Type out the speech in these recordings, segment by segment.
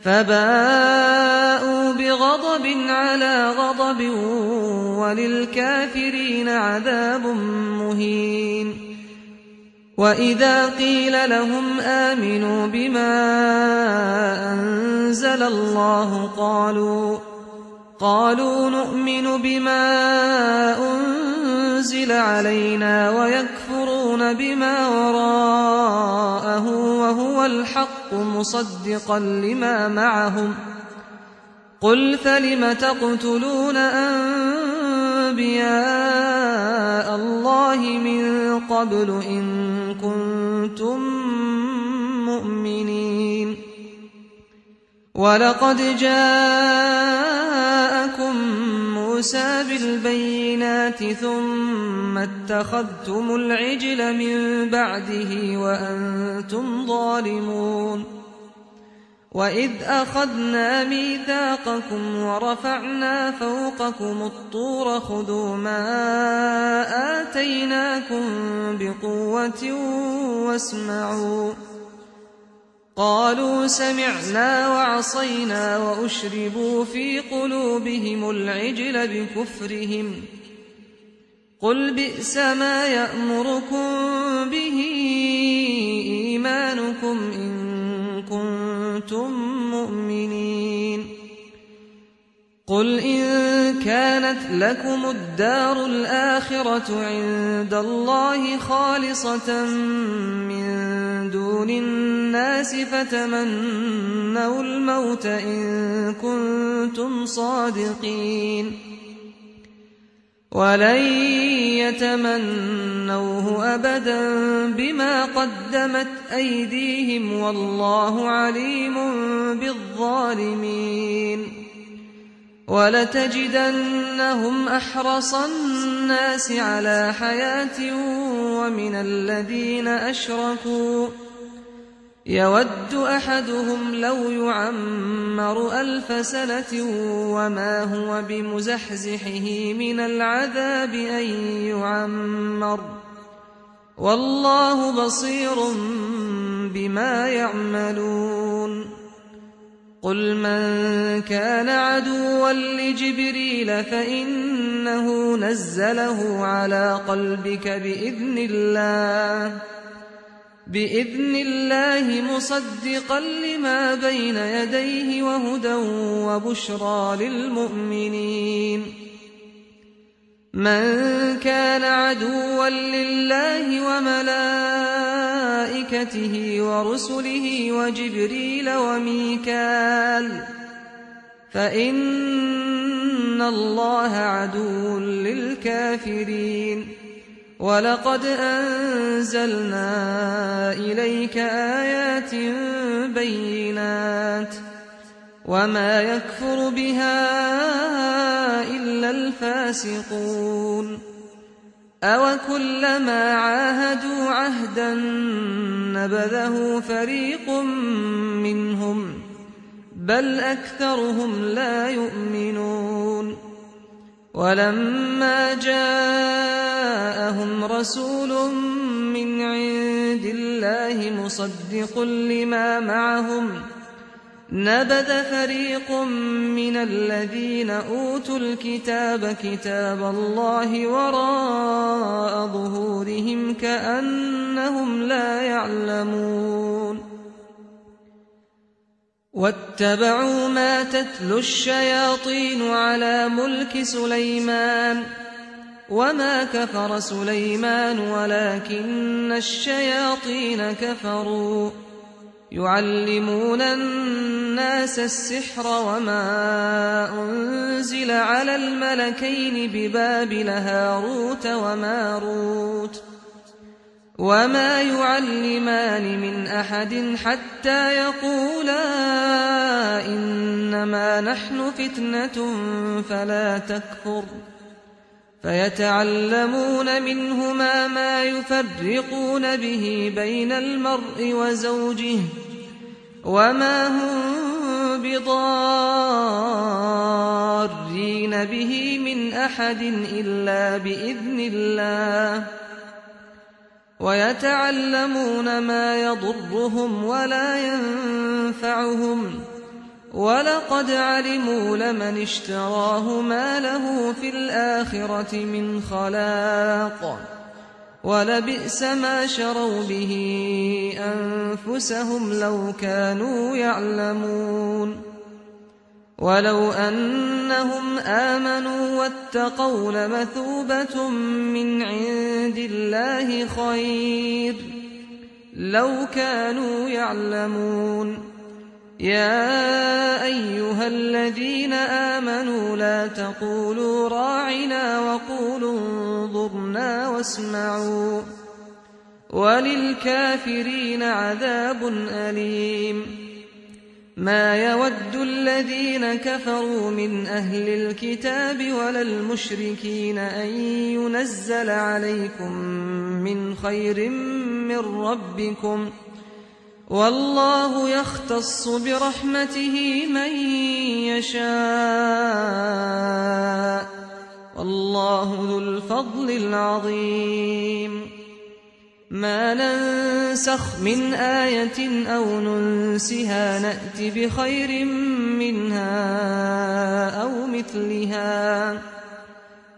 فباءوا بغضب على غضب وللكافرين عذاب مهين. وإذا قيل لهم آمنوا بما أنزل الله قالوا نؤمن بما أنزل علينا ويكفرون بما وراءه وهو الحق مصدقا لما معهم. قل فلم تقتلون أنبياء الله من قبل إن كنتم مؤمنين. ولقد جاءكم موسى بالبينات ثم اتخذتم العجل من بعده وأنتم ظالمون. وإذ أخذنا ميثاقكم ورفعنا فوقكم الطور خذوا ما آتيناكم بقوة واسمعوا. قالوا سمعنا وعصينا وأشربوا في قلوبهم العجل بكفرهم. قل بئس ما يأمركم به إيمانكم إن كنتم مؤمنين. قل إن كانت لكم الدار الآخرة عند الله خالصة من دون الناس فتمنوا الموت إن كنتم صادقين. ولن يتمنوه أبدا بما قدمت أيديهم والله عليم بالظالمين. ولتجدنهم أحرص الناس على حياة ومن الذين أشركوا يود أحدهم لو يعمر 1000 سنة وما هو بمزحزحه من العذاب أن يعمر والله بصير بما يعملون. قل من كان عدوا لجبريل فإنه نزله على قلبك بإذن الله مصدقا لما بين يديه وهدى وبشرى للمؤمنين. من كان عدوا لله وملائكته ورسله وجبريل وميكال فإن الله عدو للكافرين. ولقد أنزلنا إليك آيات بينات وما يكفر بها إلا الفاسقون. أوكلما عاهدوا عهدا نبذه فريق منهم بل أكثرهم لا يؤمنون. ولما جاءهم رسول من عند الله مصدق لما معهم نبذ فريق من الذين أوتوا الكتاب كتاب الله وراء ظهورهم كأنهم لا يعلمون. واتبعوا ما تتلو الشياطين على ملك سليمان وما كفر سليمان ولكن الشياطين كفروا يعلمون الناس السحر وما أنزل على الملكين ببابل هاروت وماروت وما يعلمان من أحد حتى يقولا إنما نحن فتنة فلا تكفر فيتعلمون منهما ما يفرقون به بين المرء وزوجه وما هم بضارين به من أحد إلا بإذن الله ويتعلمون ما يضرهم ولا ينفعهم ولقد علموا لمن اشتراه ما له في الآخرة من خلاق ولبئس ما شروا به أنفسهم لو كانوا يعلمون ولو أنهم آمنوا واتقوا لمثوبة من عند الله خير لو كانوا يعلمون يا أيها الذين آمنوا لا تقولوا راعنا وقولوا انظرنا واسمعوا وللكافرين عذاب أليم ما يود الذين كفروا من أهل الكتاب ولا المشركين أن ينزل عليكم من خير من ربكم والله يختص برحمته من يشاء والله ذو الفضل العظيم ما ننسخ من آية أو ننسها نأت بخير منها أو مثلها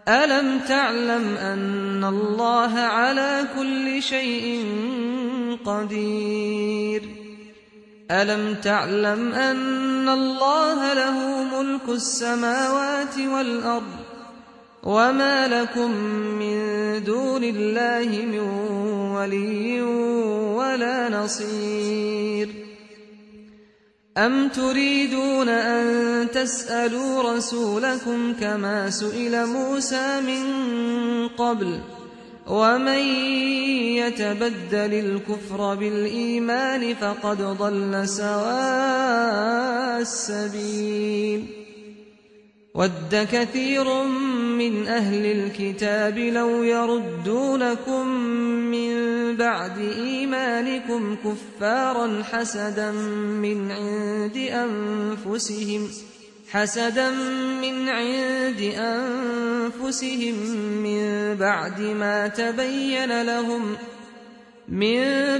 ألم تعلم أن الله على كل شيء قدير ألم تعلم أن الله له ملك السماوات والأرض وما لكم من دون الله من ولي ولا نصير أم تريدون أن تسألوا رسولكم كما سئل موسى من قبل ومن يتبدل الكفر بالإيمان فقد ضل سواء السبيل ود كثير من أهل الكتاب لو يردونكم من بعد إيمانكم كفارا حسدا من عند أنفسهم من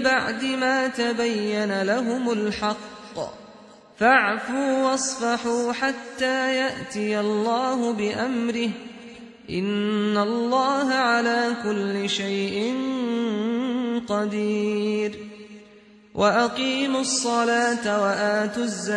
بعد ما تبين لهم الحق فاعفوا واصفحوا حتى يأتي الله بأمره إن الله على كل شيء قدير وأقيموا الصلاة وآتوا الزكاة